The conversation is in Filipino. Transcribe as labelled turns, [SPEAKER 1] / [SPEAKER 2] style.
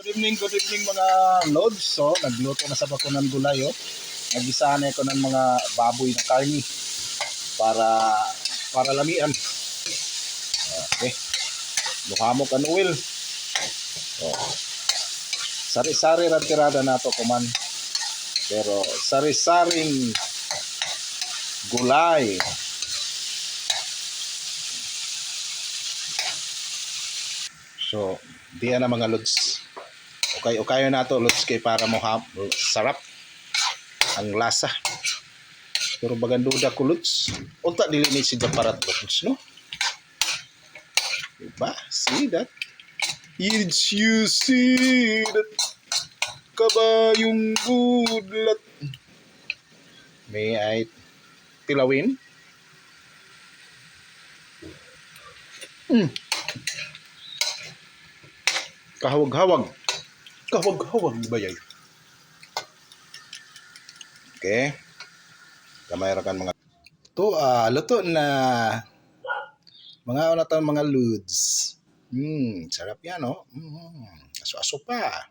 [SPEAKER 1] Good evening mga lods. So, nagluto na sa bakunan gulay, oh. Nagisa na ako ng mga baboy na karni para lamian. Okay. Buhamok ang oil. Oh. Sari-sari ra tirada nato kuman. Pero sari-saring gulay. So, diyan na mga lods. Okay na to lods kay para mo sarap ang lasa. Pero baganduda ko lods. Unta dili ni si parat lods, no? Diba? See that? You see that? Kabayong budlat. May ay tilawin. Kahawag-hawag. Kahawag-hawag ba yay? Okay. Kamay ra kan mga to luto na. Mga una to mga lods. Sarap yan, no? Aso-aso pa.